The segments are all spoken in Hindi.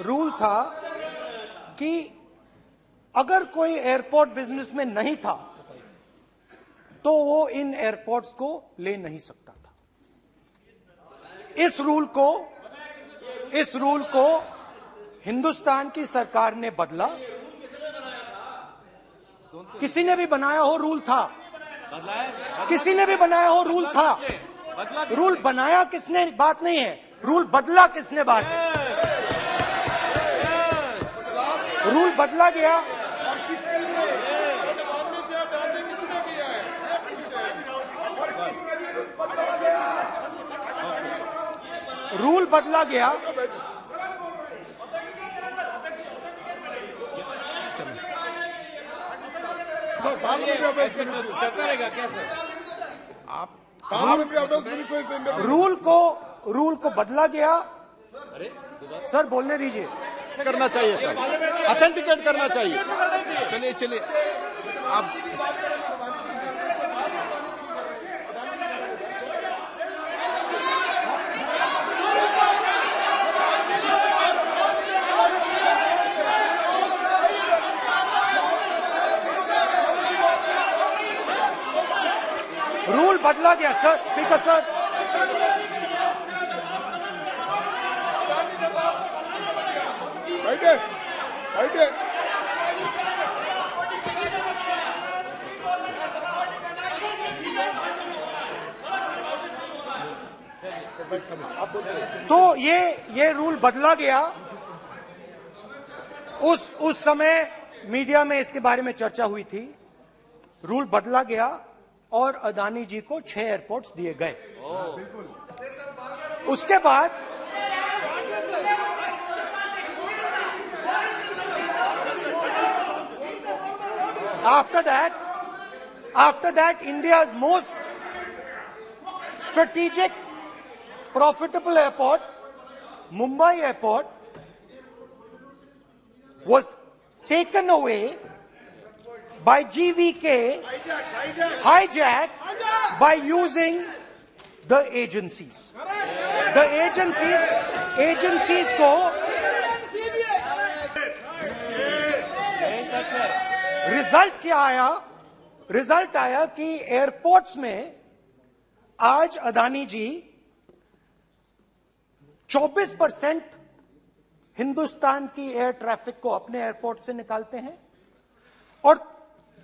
रूल था कि अगर कोई एयरपोर्ट बिजनेस में नहीं था तो वो इन एयरपोर्ट्स को ले नहीं सकता था। इस रूल को हिंदुस्तान की सरकार ने बदला। किसी ने भी बनाया हो रूल था, किसी ने भी बनाया हो रूल था। रूल बनाया किसने बात नहीं है, रूल बदला किसने बात है। रूल बदला गया, रूल बदला गया। करेगा क्या सर? आप रूल को बदला गया। सर बोलने दीजिए। करना चाहिए सर, ऑथेंटिकेट करना चाहिए। चलिए आप रूल बदला गया सर, स्पीकर सर। तो ये रूल बदला गया। उस समय मीडिया में इसके बारे में चर्चा हुई थी। रूल बदला गया और अदानी जी को 6 एयरपोर्ट्स दिए गए। उसके बाद after that India's most strategic profitable airport, Mumbai Airport, was taken away by GVK, hijacked by using the agencies. The agencies को रिजल्ट आया कि एयरपोर्ट्स में आज अदानी जी 24% हिंदुस्तान की एयर ट्रैफिक को अपने एयरपोर्ट से निकालते हैं और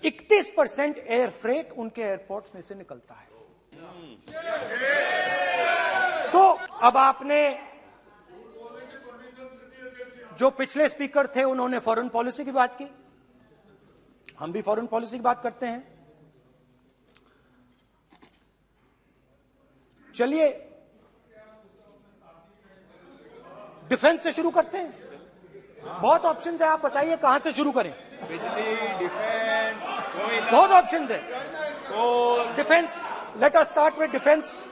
31% एयर फ्रेट उनके एयरपोर्ट्स में से निकलता है। तो अब आपने जो पिछले स्पीकर थे उन्होंने फॉरेन पॉलिसी की बात की, हम भी फॉरेन पॉलिसी की बात करते हैं। चलिए डिफेंस से शुरू करते हैं। बहुत ऑप्शंस है, आप बताइए कहां से शुरू करें। बिजली, डिफेंस, बहुत ऑप्शंस है। Defence, let us start with defence.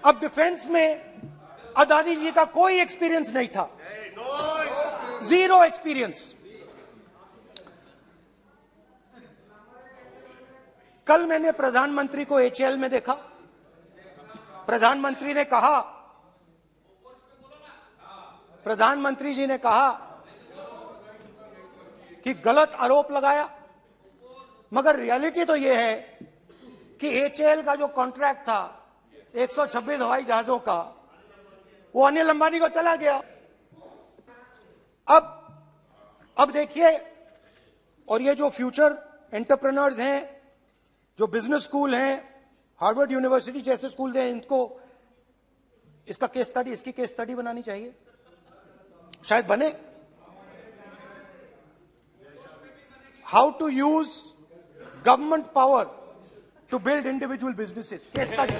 अब डिफेंस में अदानी जी का कोई एक्सपीरियंस नहीं था, जीरो एक्सपीरियंस। कल मैंने प्रधानमंत्री को एचएएल में देखा। प्रधानमंत्री जी ने कहा कि गलत आरोप लगाया, मगर रियलिटी तो यह है कि एचएएल का जो कॉन्ट्रैक्ट था 126 हवाई जहाजों का, वो अनिल अंबानी को चला गया। अब देखिए, और ये जो फ्यूचर एंटरप्रेन्योर्स हैं, जो बिजनेस स्कूल हैं, हार्वर्ड यूनिवर्सिटी जैसे स्कूल हैं, इसकी केस स्टडी बनानी चाहिए, शायद बने। How to use government power to build individual businesses, case study.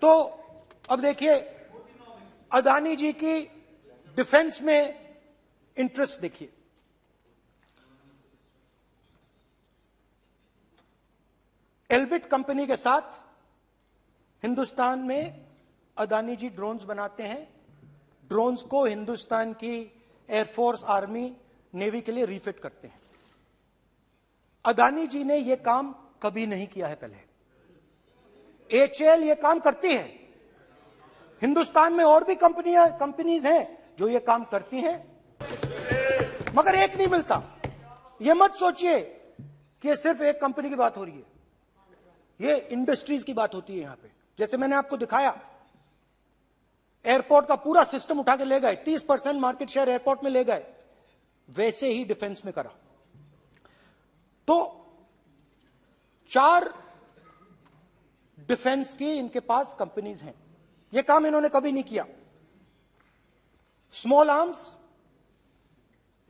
तो अब देखिए, अदानी जी की डिफेंस में इंटरेस्ट देखिए। एल्बिट कंपनी के साथ हिंदुस्तान में अदानी जी ड्रोन्स बनाते हैं। ड्रोन्स को हिंदुस्तान की एयरफोर्स, आर्मी, नेवी के लिए रीफिट करते हैं। अदानी जी ने यह काम कभी नहीं किया है पहले। एचएएल यह काम करती है, हिंदुस्तान में और भी कंपनीज हैं जो ये काम करती हैं, मगर एक नहीं मिलता। ये मत सोचिए कि सिर्फ एक कंपनी की बात हो रही है, ये इंडस्ट्रीज की बात होती है यहां पे। जैसे मैंने आपको दिखाया, एयरपोर्ट का पूरा सिस्टम उठा के ले गए, 30% मार्केट शेयर एयरपोर्ट में ले गए, वैसे ही डिफेंस में करा। तो 4 डिफेंस की इनके पास कंपनीज हैं, यह काम इन्होंने कभी नहीं किया। स्मॉल आर्म्स,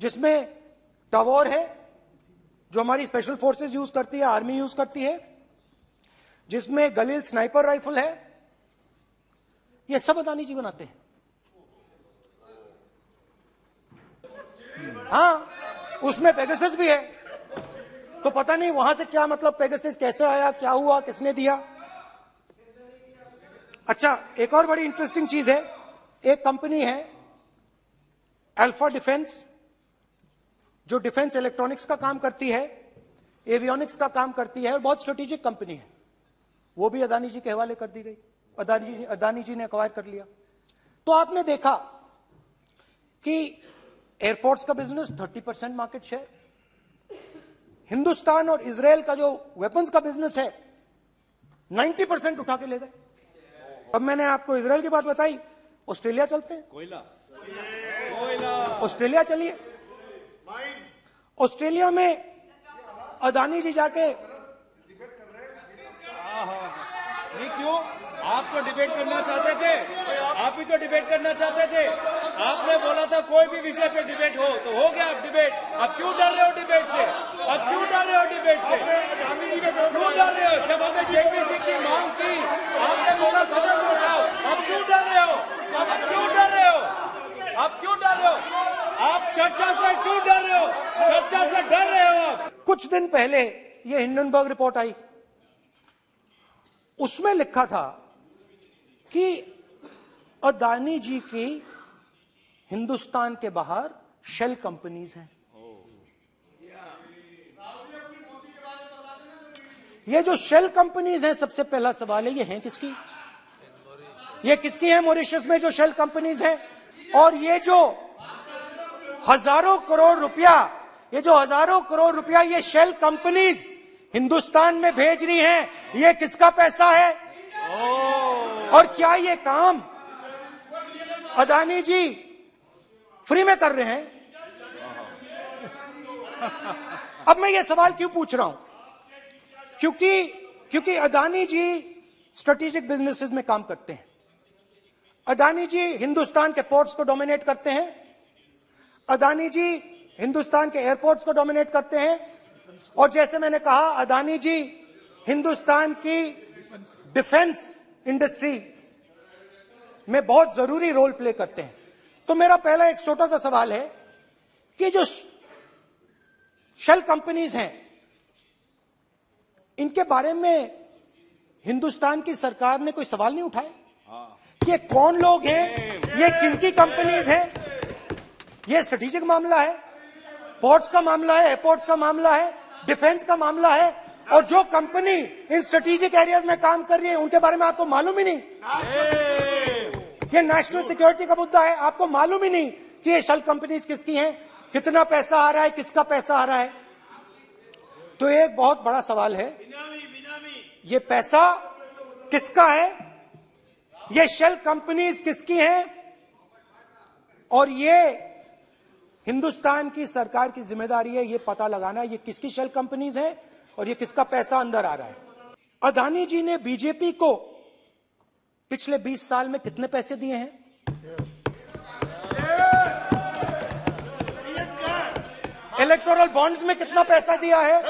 जिसमें टवॉर है जो हमारी स्पेशल फोर्सेस यूज करती है, आर्मी यूज करती है, जिसमें गलील स्नाइपर राइफल है, ये सब अदानी जी बनाते हैं। हाँ, उसमें पेगासस भी है, तो पता नहीं वहां से क्या मतलब, पेगासस कैसे आया, क्या हुआ, किसने दिया। अच्छा, एक और बड़ी इंटरेस्टिंग चीज है, एक कंपनी है अल्फा डिफेंस, जो डिफेंस इलेक्ट्रॉनिक्स का काम करती है, एवियोनिक्स का काम करती है, और बहुत स्ट्रेटेजिक कंपनी है। वो भी अदानी जी के हवाले कर दी गई, अदानी जी ने एक्वायर कर लिया। तो आपने देखा कि एयरपोर्ट्स का बिजनेस 30% मार्केट शेयर, हिंदुस्तान और इजराइल का जो वेपन्स का बिजनेस है 90% उठा के ले गए। अब मैंने आपको इजराइल की बात बताई, ऑस्ट्रेलिया चलते हैं। कोयला ऑस्ट्रेलिया चलिए। ऑस्ट्रेलिया में अदानी जी जाके, नहीं क्यों, आप तो डिबेट करना चाहते थे, आप ही तो डिबेट करना चाहते थे। आपने बोला था कोई भी विषय पे डिबेट हो, तो हो गया अब डिबेट। अब क्यों डर रहे हो डिबेट से? अब क्यों डर रहे हो डिबेट से? क्यों डर रहे हो? जब हमने जेपीसी की मांग की, आपने बोला सदन में उठाओ। अब क्यों डर रहे हो? अब क्यों डर रहे हो? अब क्यों डर रहे हो? आप चर्चा से क्यों डर रहे हो? चर्चा से डर रहे हो आप। कुछ दिन पहले ये हिंडनबर्ग रिपोर्ट आई, उसमें लिखा था कि अदानी जी की हिंदुस्तान के बाहर शेल कंपनीज हैं। ये जो शेल कंपनीज हैं, सबसे पहला सवाल है, ये हैं किसकी? ये किसकी है मॉरिशस में जो शेल कंपनीज हैं? और ये जो हजारों करोड़ रुपया ये शेल कंपनीज हिंदुस्तान में भेज रही हैं, ये किसका पैसा है? और क्या ये काम अदानी जी फ्री में कर रहे हैं? अब मैं ये सवाल क्यों पूछ रहा हूं? क्योंकि अदानी जी स्ट्रेटेजिक बिजनेसेस में काम करते हैं। अदानी जी हिंदुस्तान के पोर्ट्स को डोमिनेट करते हैं, अदानी जी हिंदुस्तान के एयरपोर्ट्स को डोमिनेट करते हैं, और जैसे मैंने कहा, अदानी जी हिंदुस्तान की डिफेंस इंडस्ट्री में बहुत जरूरी रोल प्ले करते हैं। तो मेरा पहला एक छोटा सा सवाल है कि जो शेल कंपनीज हैं, इनके बारे में हिंदुस्तान की सरकार ने कोई सवाल नहीं उठाया कि ये कौन लोग हैं, ये किनकी कंपनीज हैं? ये स्ट्रेटेजिक मामला है, पोर्ट्स का मामला है, एयरपोर्ट्स का मामला है, डिफेंस का मामला है, और जो कंपनी इन स्ट्रेटेजिक एरियाज में काम कर रही है उनके बारे में आपको मालूम ही नहीं। ये नेशनल सिक्योरिटी का मुद्दा है, आपको मालूम ही नहीं कि ये शेल कंपनीज किसकी हैं, कितना पैसा आ रहा है, किसका पैसा आ रहा है। तो एक बहुत बड़ा सवाल है, ये पैसा किसका है, ये शेल कंपनीज किसकी हैं, और ये हिंदुस्तान की सरकार की जिम्मेदारी है ये पता लगाना ये किसकी शेल कंपनीज हैं और ये किसका पैसा अंदर आ रहा है। अदानी जी ने बीजेपी को पिछले 20 साल में कितने पैसे दिए हैं? इलेक्टोरल बॉन्ड्स में कितना पैसा दिया है?